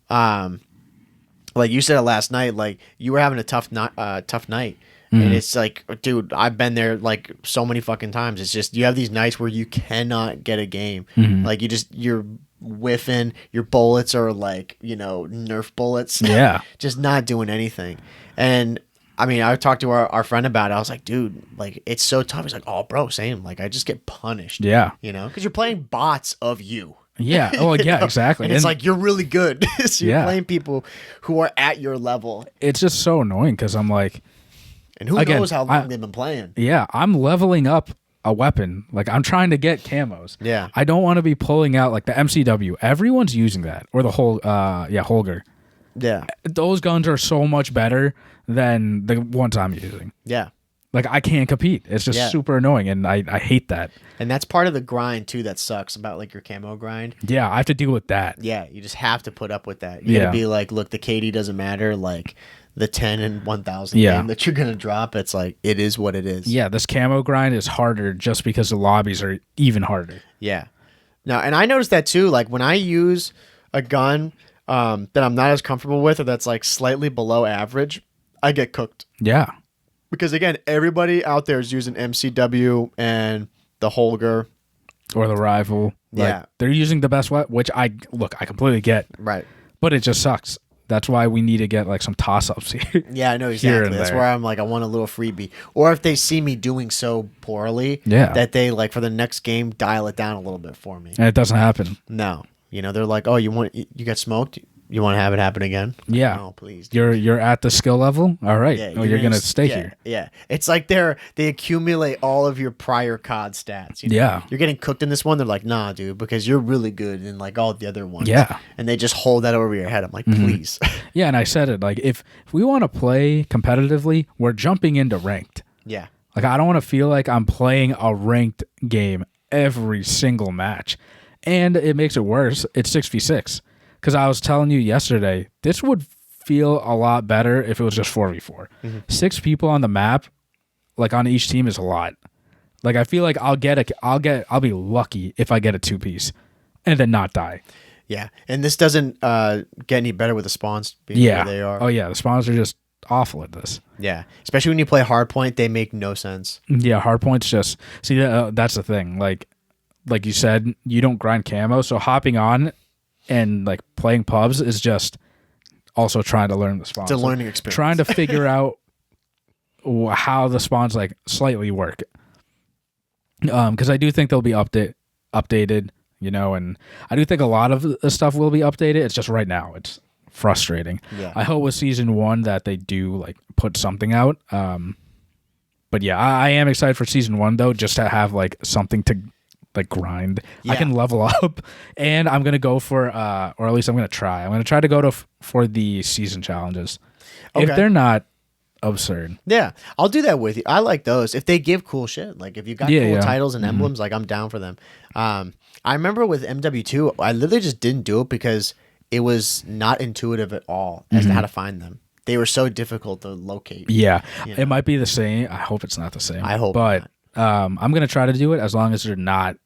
Like you said last night, like you were having a tough night. Mm-hmm. And it's like, dude, I've been there like so many fucking times. It's just you have these nights where you cannot get a game. Mm-hmm. Like you're whiffing. Your bullets are like, Nerf bullets. Yeah. Just not doing anything. And I mean, I talked to our friend about it. I was like, dude, like it's so tough. He's like, oh, bro, same. Like I just get punished. Yeah. Because you're playing bots of you. Yeah. Oh, yeah, exactly. And it's like you're really good. So you're Yeah. playing people who are at your level. It's just so annoying because I'm like, and who knows how long they've been playing. Yeah, I'm leveling up a weapon. Like I'm trying to get camos. Yeah. I don't want to be pulling out like the MCW. Everyone's using that, or the whole Holger. Yeah. Those guns are so much better than the ones I'm using. Yeah. Like I can't compete. It's just super annoying, and I hate that. And that's part of the grind too that sucks about like your camo grind. Yeah, I have to deal with that. Yeah, you just have to put up with that. You gotta be like, look, the KD doesn't matter. Like the 10 and 1000 game that you're gonna drop, it's like it is what it is. Yeah, this camo grind is harder just because the lobbies are even harder. Yeah. Now, and I noticed that too. Like when I use a gun that I'm not as comfortable with, or that's like slightly below average, I get cooked. Yeah. Because again, everybody out there is using MCW and the Holger or the Rival. Like, they're using the best weapon, which I completely get. Right. But it just sucks. That's why we need to get like some toss-ups here. Yeah, I know exactly. That's where I'm like, I want a little freebie. Or if they see me doing so poorly, that they like for the next game dial it down a little bit for me. And it doesn't happen. No, they're like, oh, you got smoked. You want to have it happen again? Yeah. Oh, please. Dude. You're at the skill level. All right. Yeah, you're gonna stay here. Yeah. It's like they accumulate all of your prior COD stats. Yeah. You're getting cooked in this one. They're like, nah, dude, because you're really good in like all the other ones. Yeah. And they just hold that over your head. I'm like, please. Yeah, and I said it like if we want to play competitively, we're jumping into ranked. Yeah. Like I don't want to feel like I'm playing a ranked game every single match, and it makes it worse. It's 6v6. Because I was telling you yesterday, this would feel a lot better if it was just 4v4. 6 people on the map, like on each team, is a lot. Like I feel like I'll be lucky if I get a 2-piece and then not die. Yeah, and this doesn't get any better with the spawns being where they are. Oh yeah, the spawns are just awful at this. Yeah, especially when you play hardpoint, they make no sense. Yeah, hardpoint's just see that's the thing. Like you said, you don't grind camo, so hopping on and like playing pubs is just also trying to learn the spawns. It's a learning experience. Trying to figure out how the spawns like slightly work. Because I do think they'll be updated. And I do think a lot of the stuff will be updated. It's just right now it's frustrating. Yeah. I hope with season 1 that they do like put something out. But yeah, I am excited for season 1 though, just to have like something to like grind. Yeah. I can level up, and I'm gonna go for, or at least I'm gonna try. I'm gonna try to go for the season challenges. Okay. If they're not absurd. Yeah, I'll do that with you. I like those. If they give cool shit, like if you got cool titles and emblems, like I'm down for them. I remember with MW2, I literally just didn't do it because it was not intuitive at all as to how to find them. They were so difficult to locate. Yeah, it might be the same. I hope it's not the same. I hope but I'm going to try to do it as long as they're not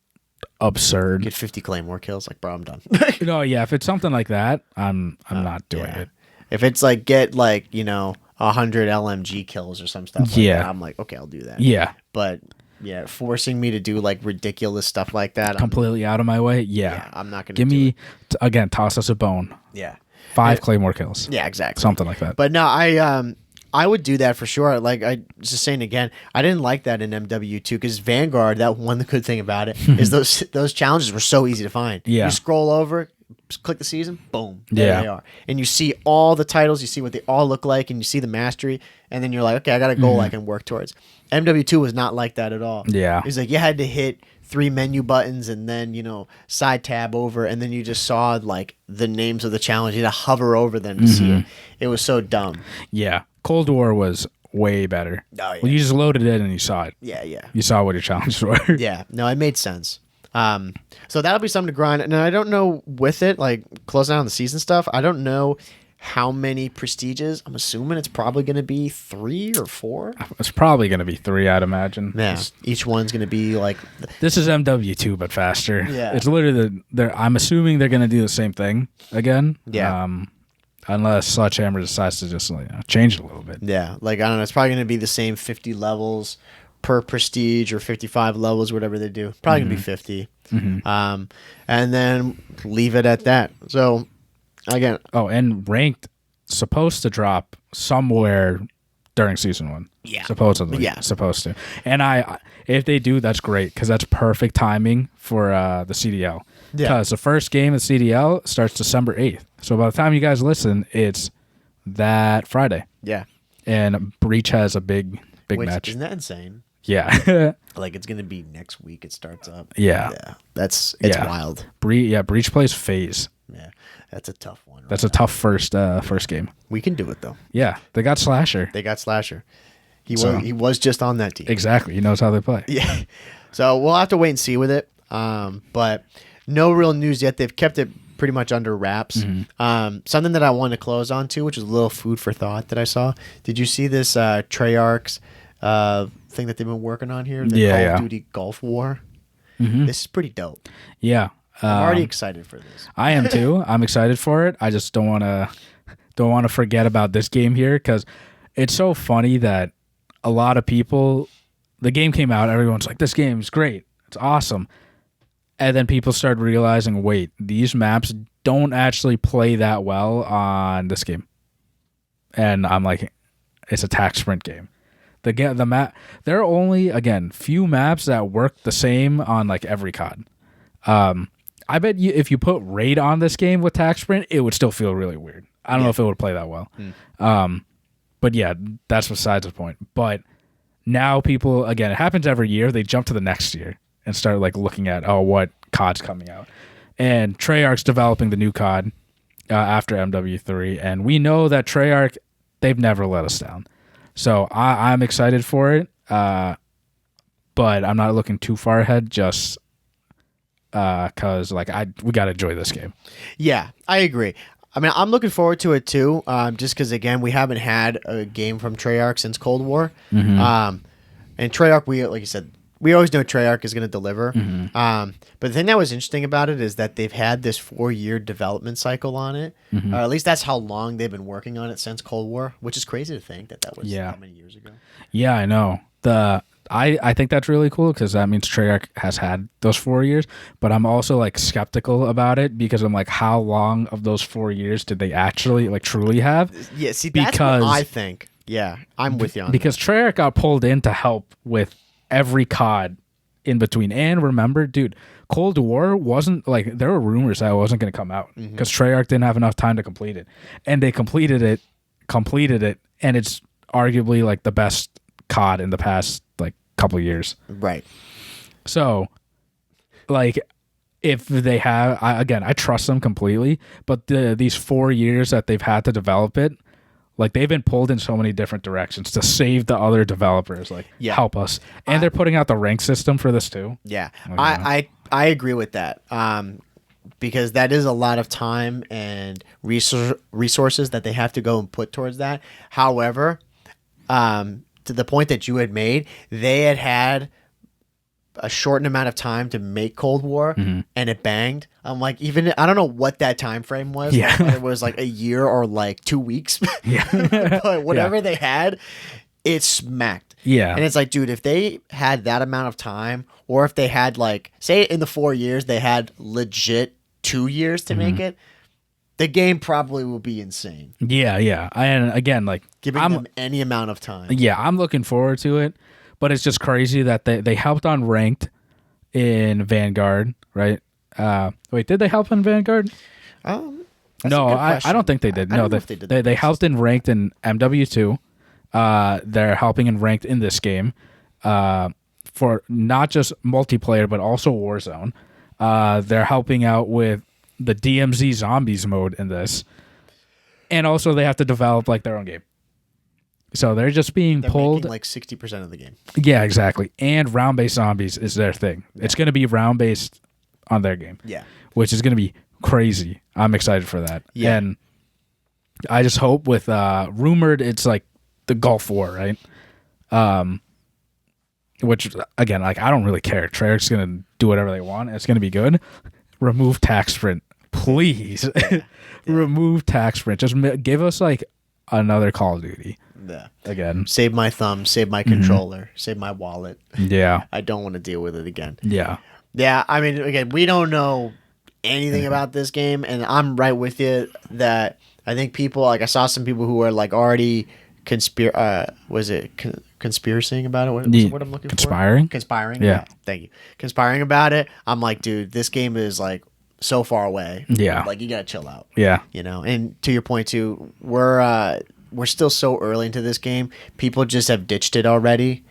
absurd. Get 50 Claymore kills, like, bro, I'm done. No, yeah, if it's something like that, I'm not doing it. If it's like get like, 100 LMG kills or some stuff like that, I'm like, okay, I'll do that. Yeah. But yeah, forcing me to do like ridiculous stuff like that, completely out of my way. Yeah, I'm not gonna give me again. Toss us a bone. Yeah, 5 Claymore kills. Yeah, exactly. Something like that. But no, I would do that for sure. Like I was just saying again, I didn't like that in MW2 because Vanguard. That one good thing about it is those challenges were so easy to find. Yeah, you scroll over, click the season, boom, there they are, and you see all the titles. You see what they all look like, and you see the mastery, and then you're like, okay, I got a goal I can work towards. MW2 was not like that at all. Yeah. It was like you had to hit 3 menu buttons and then, side tab over, and then you just saw like the names of the challenge. You had to hover over them to see it. It was so dumb. Yeah. Cold War was way better. Oh, yeah. Well, you just loaded it and you saw it. Yeah, yeah. You saw what your challenges were. Yeah. No, it made sense. So that'll be something to grind. And I don't know with it, like closing out on the season stuff, I don't know how many prestiges. I'm assuming it's probably going to be 3 or 4. It's probably going to be 3, I'd imagine. Yeah, each one's going to be like. This is MW2, but faster. Yeah, it's literally I'm assuming they're going to do the same thing again. Yeah. Unless Sledgehammer decides to just change it a little bit. Yeah, like I don't know. It's probably going to be the same 50 levels per prestige or 55 levels, whatever they do. Probably going to be 50. And then leave it at that. So. Again, and ranked supposed to drop somewhere during season 1. Yeah, supposedly. Yeah, supposed to. And if they do, that's great because that's perfect timing for the CDL. Because the first game of CDL starts December 8th. So by the time you guys listen, it's that Friday. Yeah, and Breach has a big match. Isn't that insane? Yeah, like it's gonna be next week. It starts up. Yeah, it's wild. Breach plays FaZe. Yeah, that's a tough one. That's a tough first game. We can do it though. Yeah, they got Slasher. He was just on that team. Exactly. He knows how they play. Yeah. So we'll have to wait and see with it. But no real news yet. They've kept it pretty much under wraps. Something that I want to close on to, which is a little food for thought that I saw. Did you see this Treyarch's thing that they've been working on here? The Call of Duty Gulf War. This is pretty dope. Yeah. I'm already excited for this. I am too. I'm excited for it. I just don't want to forget about this game here because it's so funny that a lot of people, the game came out, everyone's like, this game's great. It's awesome. And then people started realizing, wait, these maps don't actually play that well on this game. And I'm like, it's a tac sprint game. The map, there are only, again, few maps that work the same on like every COD. I bet you if you put raid on this game with tac sprint, it would still feel really weird. I don't know if it would play that well. But yeah, that's besides the point. But now people, again, it happens every year. They jump to the next year and start like looking at, what COD's coming out. And Treyarch's developing the new COD after MW3. And we know that Treyarch, they've never let us down. So I'm excited for it. But I'm not looking too far ahead just because we got to enjoy this game. Yeah, I agree. I mean, I'm looking forward to it too, just because, again, we haven't had a game from Treyarch since Cold War. And Treyarch, like you said, we always know Treyarch is going to deliver. But the thing that was interesting about it is that they've had this 4-year development cycle on it, or at least that's how long they've been working on it since Cold War, which is crazy to think that was how many years ago. Yeah, I know. I think that's really cool because that means Treyarch has had those 4 years, but I'm also like skeptical about it because I'm like, how long of those 4 years did they actually like truly have? Yeah, see, that's what I think. Yeah, I'm with you on because that. Treyarch got pulled in to help with every COD in between. And remember, dude, Cold War wasn't like, there were rumors that it wasn't going to come out because Treyarch didn't have enough time to complete it. And they completed it, and it's arguably like the best COD in the past like couple years. Right. So, like, if they have, I trust them completely, but these 4 years that they've had to develop it, like they've been pulled in so many different directions to save the other developers, like help us. And they're putting out the rank system for this too. Yeah, I agree with that. Because that is a lot of time and resources that they have to go and put towards that. However, to the point that you had made, they had a shortened amount of time to make Cold War, and it banged. I'm like, I don't know what that time frame was. Yeah. Like, it was like a year or like 2 weeks. Yeah. But whatever they had, it smacked. Yeah. And it's like, dude, if they had that amount of time, or if they had like, say in the 4 years, they had legit 2 years to make it, the game probably will be insane. Yeah, yeah. And again, like giving them any amount of time. Yeah, I'm looking forward to it, but it's just crazy that they helped on ranked in Vanguard, right? Wait, did they help in Vanguard? No, I don't think they did. No, they helped in ranked in MW2. They're helping in ranked in this game for not just multiplayer, but also Warzone. They're helping out with the DMZ Zombies mode in this. And also they have to develop like their own game. So they're just being pulled like 60% of the game. Yeah, exactly. And round-based zombies is their thing. Yeah. It's going to be round-based on their game. Yeah. Which is going to be crazy. I'm excited for that. Yeah. And I just hope with rumored it's like the Gulf War, right? Which again, like I don't really care. Treyarch's going to do whatever they want. It's going to be good. Remove tax sprint, please. Yeah. Remove tax sprint. Just give us like another Call of Duty. Yeah. Again. Save my thumb, save my controller, save my wallet. Yeah. I don't want to deal with it again. Yeah. Yeah, I mean, again, we don't know anything about this game, and I'm right with you that I think people, like I saw some people who were like already conspiracying about it? What I'm looking for? Conspiring? Yeah. Thank you. Conspiring about it. I'm like, dude, this game is like so far away. Yeah. Like, you got to chill out. Yeah. You know, and to your point too, we're still so early into this game. People just have ditched it already,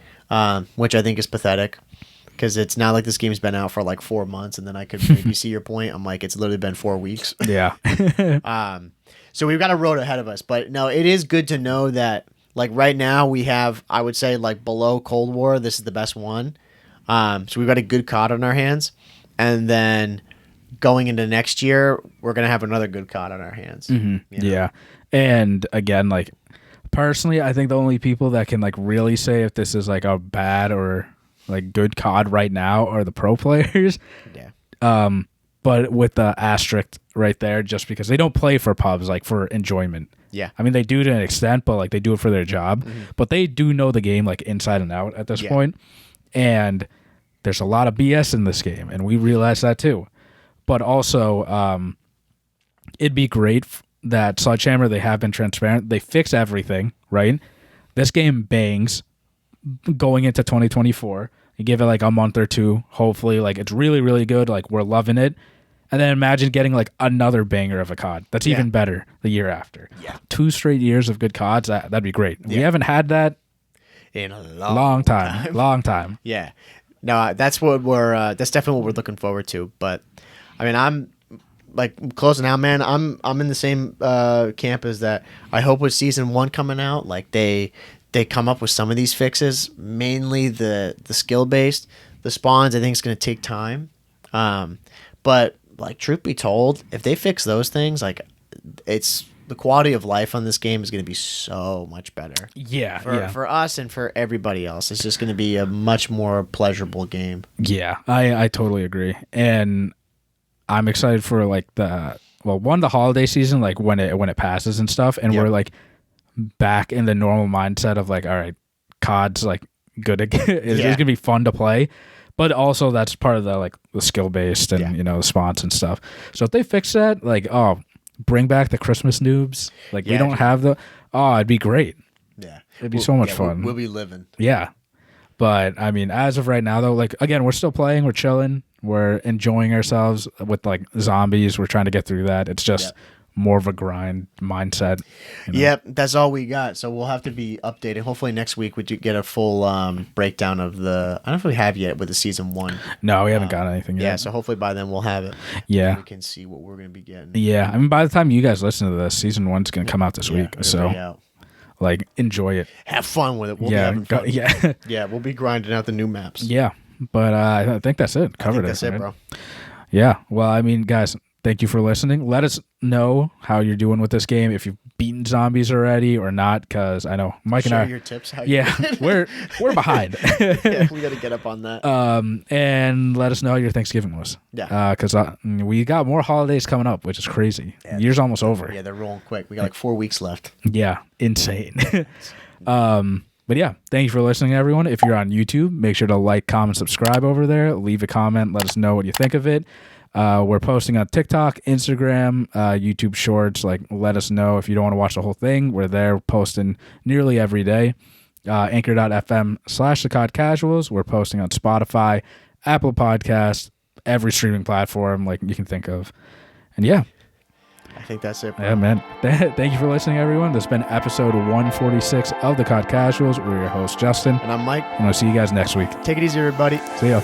which I think is pathetic. Because it's not like this game's been out for like 4 months, and then I could maybe see your point. I'm like, it's literally been 4 weeks. Yeah. So we've got a road ahead of us. But no, it is good to know that like right now we have, I would say like below Cold War, this is the best one. So we've got a good COD on our hands. And then going into next year, we're going to have another good COD on our hands. Mm-hmm. You know? Yeah. And again, like personally, I think the only people that can like really say if this is like a bad or like good COD right now are the pro players. Yeah. But with the asterisk right there, just because they don't play for pubs, like for enjoyment. Yeah. I mean, they do to an extent, but like they do it for their job. Mm-hmm. But they do know the game like inside and out at this point. And there's a lot of BS in this game, and we realize that too. But also, it'd be great that Sledgehammer, they have been transparent. They fix everything, right? This game bangs going into 2024. You give it like a month or two, hopefully, like it's really, really good. Like we're loving it. And then imagine getting like another banger of a COD that's even better the year after. Yeah. 2 straight years of good CODs, that'd be great. Yeah. We haven't had that in a long time. Long time. Yeah. No, that's what that's definitely what we're looking forward to. But I mean, I'm like closing out, man. I'm in the same camp as that. I hope with season 1 coming out, like they come up with some of these fixes, mainly the skill based. The spawns, I think, is going to take time. But like truth be told, if they fix those things, like it's the quality of life on this game is going to be so much better. Yeah, for us and for everybody else. It's just going to be a much more pleasurable game. Yeah, I totally agree, and I'm excited for like the holiday season, like when it passes and stuff, and we're like back in the normal mindset of like, all right, COD's like good again. It's gonna be fun to play, but also that's part of the skill based and the spawns and stuff. So if they fix that, like, bring back the Christmas noobs, like we don't have it'd be great. Yeah, it'd be so much fun. We'll be living. Yeah, but I mean, as of right now though, like again, we're still playing, we're chilling, we're enjoying ourselves with like zombies. We're trying to get through that. It's just more of a grind mindset. Yep, that's all we got. So we'll have to be updating. Hopefully next week we get a full breakdown of the. I don't know if we have yet with the season 1. No, we haven't got anything yet. Yeah, so hopefully by then we'll have it. Yeah, we can see what we're gonna be getting. Yeah, I mean by the time you guys listen to this, season 1's gonna come out this week. So like enjoy it, have fun with it. We'll be having fun. Yeah, we'll be grinding out the new maps. Yeah, but I think that's it. Covered it. That's it, bro. Yeah. Well, I mean, guys, thank you for listening. Let us know how you're doing with this game, if you've beaten zombies already or not, because I know Mike and I. Share your tips. We're behind. We got to get up on that. And let us know how your Thanksgiving was. Yeah. Because we got more holidays coming up, which is crazy. Yeah, year's almost over. Yeah, they're rolling quick. We got like 4 weeks left. Yeah, insane. But yeah, thank you for listening, everyone. If you're on YouTube, make sure to like, comment, subscribe over there. Leave a comment. Let us know what you think of it. We're posting on TikTok, Instagram, YouTube Shorts. Like, let us know if you don't want to watch the whole thing. We're there posting nearly every day. Anchor.fm/the COD Casuals. We're posting on Spotify, Apple Podcasts, every streaming platform like you can think of. And yeah. I think that's it, bro. Yeah, man. Thank you for listening, everyone. This has been episode 146 of the COD Casuals. We're your host, Justin. And I'm Mike. And I'll see you guys next week. Take it easy, everybody. See ya.